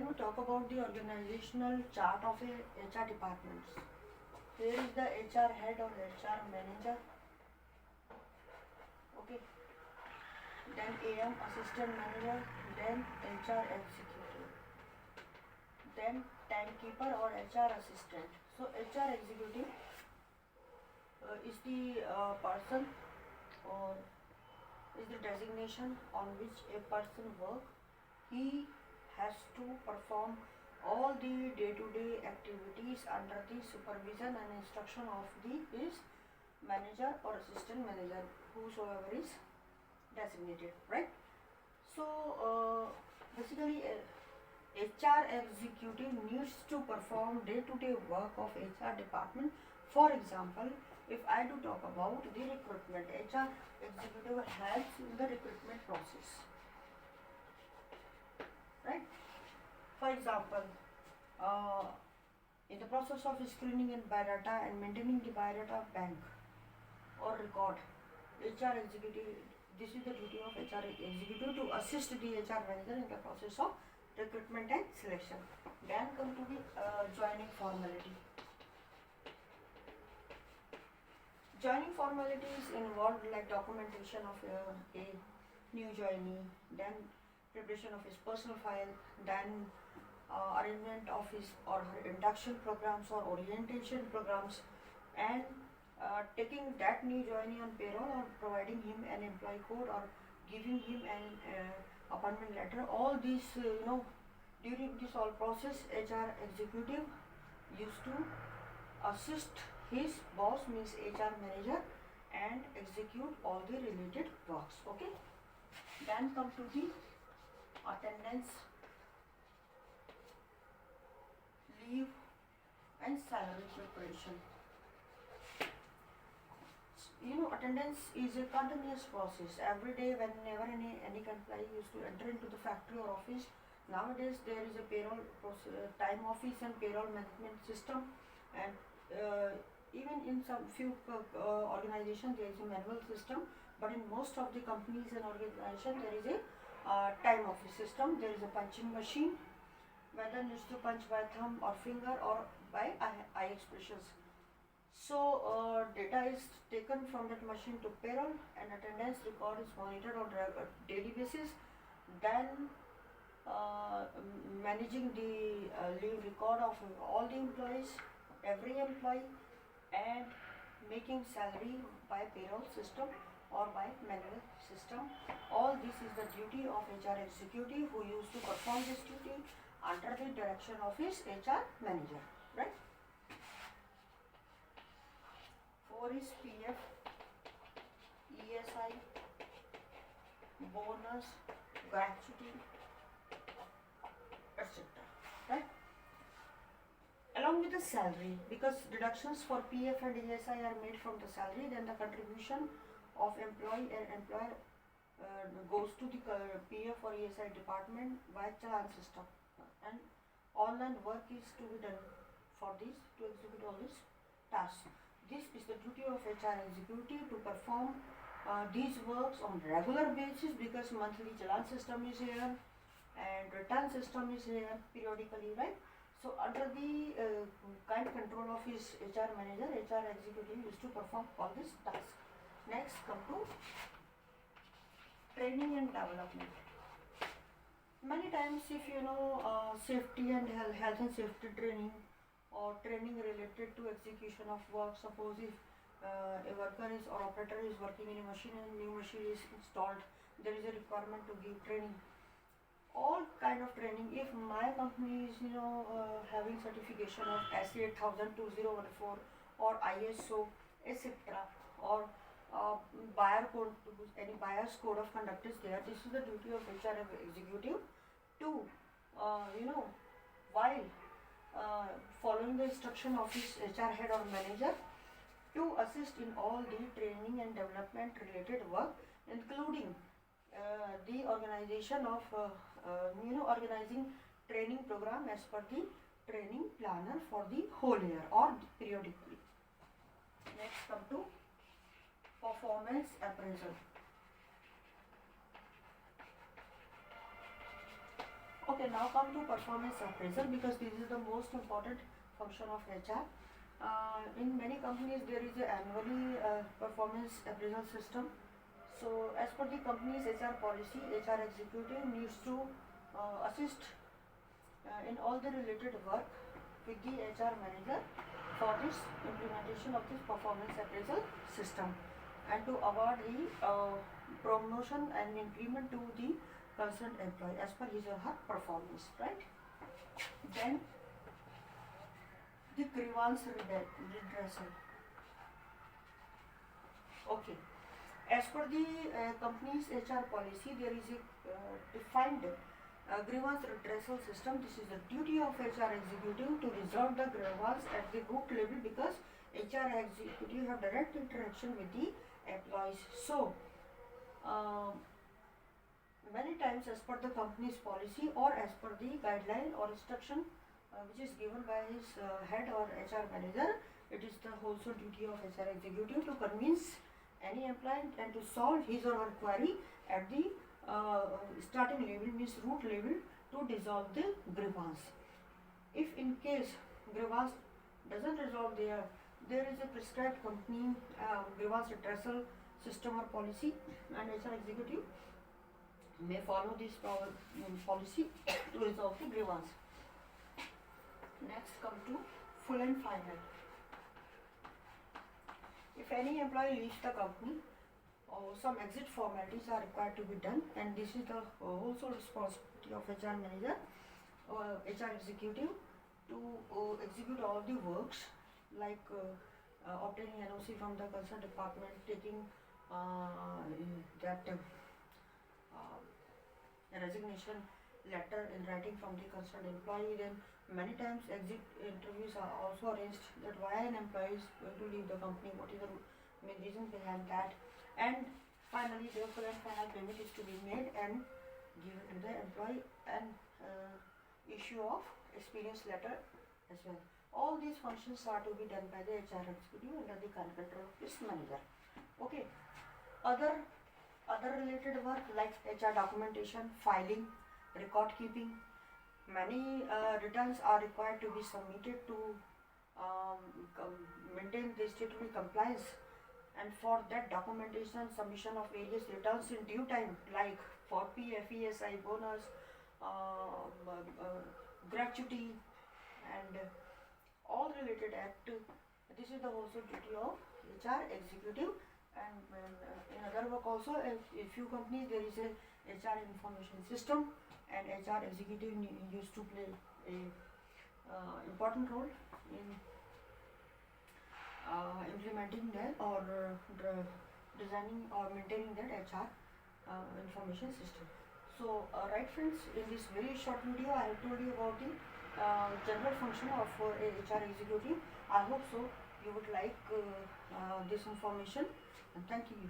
when we talk about the organizational chart of a HR departments, here is the HR head or HR manager. Okay. Then AM assistant manager, then HR executive, then timekeeper or HR assistant. So HR executive is the person or is the designation on which a person works. He has to perform all the day-to-day activities under the supervision and instruction of his manager or assistant manager, whosoever is designated, right? So basically HR executive needs to perform day-to-day work of HR department. For example, if I do talk about the recruitment, HR executive helps in the recruitment process, right? For example, in the process of screening in biodata and maintaining the biodata bank or record, HR executive, this is the duty of HR executive to assist the HR manager in the process of recruitment and selection. Then come to the joining formality. Joining formalities involved like documentation of a new joinee, then preparation of his personal file, then arrangement of his or her induction programs or orientation programs, and taking that new joinee on payroll or providing him an employee code or giving him an appointment letter. All these, during this whole process, HR executive used to assist his boss, means HR manager, and execute all the related works. Okay. Then come to the attendance, leave, and salary preparation. Attendance is a continuous process. Every day, whenever any employee used to enter into the factory or office, nowadays there is a payroll time office and payroll management system, and even in some few organizations there is a manual system, but in most of the companies and organizations there is a time office system. There is a punching machine, whether needs to punch by thumb or finger or by eye expressions. So data is taken from that machine to payroll, and attendance record is monitored on a daily basis. Then managing the leave record of all the employees, every employee, and making salary by payroll system or by manual system. All this is the duty of HR executive, who used to perform this duty under the direction of his HR manager, right? 4 is PF, ESI, bonus, gratuity, etc. Right? Along with the salary, because deductions for PF and ESI are made from the salary, then the contribution of employee and employer goes to the PF or ESI department by challan system, and online work is to be done for this, to execute all these tasks. This is the duty of HR executive to perform these works on regular basis, because monthly challan system is here and return system is here periodically, right? So under the kind control of his HR manager, HR executive used to perform all these tasks. Next, come to training and development. Many times, if safety and health and safety training or training related to execution of work, suppose if a worker is or operator is working in a machine and new machine is installed, there is a requirement to give training. All kind of training. If my company is having certification of SE 8000 2014 or ISO etc., or buyer code, any buyer's code of conduct is there, this is the duty of HR executive to while following the instruction of his HR head or manager, to assist in all the training and development related work, including the organization of organizing training program as per the training planner for the whole year or periodically. Next, come to performance appraisal. Okay, Okay, now come to performance appraisal, because this is the most important function of HR. In many companies there is a annually performance appraisal system. So as per the company's HR policy, HR executive needs to assist in all the related work with the HR manager for this implementation of this performance appraisal system, and to award the promotion and increment to the concerned employee as per his or her performance, right? Then the grievance redressal. Okay, as per the company's HR policy, there is a defined grievance redressal system. This is the duty of HR executive to resolve the grievance at the root level, because HR executive have direct interaction with the employees. So many times, as per the company's policy or as per the guideline or instruction which is given by his head or HR manager, it is the also duty of HR executive to convince any employee and to solve his or her query at the starting level, means root level, to dissolve the grievance. If in case grievance doesn't resolve there is a prescribed company grievance redressal system or policy, and HR executive may follow this policy to resolve the grievance. Next, come to full and final. If any employee leaves the company, some exit formalities are required to be done, and this is the also responsibility of HR manager or HR executive to execute all the works, like obtaining NOC from the concerned department, taking that resignation letter in writing from the concerned employee. Then many times exit interviews are also arranged, that why an employee is going to leave the company, what is the main reason behind that, and finally the full and final payment is to be made and given to the employee, and issue of experience letter as well. All these functions are to be done by the HR executive under the control of his manager. Okay, other related work like HR documentation, filing, record keeping. Many returns are required to be submitted to maintain the statutory compliance, and for that documentation, submission of various returns in due time, like for PFESI bonus, gratuity, and all related act. This is the also duty of HR executive. And in other work also, a few companies there is a HR information system, and HR executive used to play a important role in implementing that or designing or maintaining that HR information system. So right friends, in this very short video I have told you about the general function of a HR executive. I hope so you would like this information, and thank you.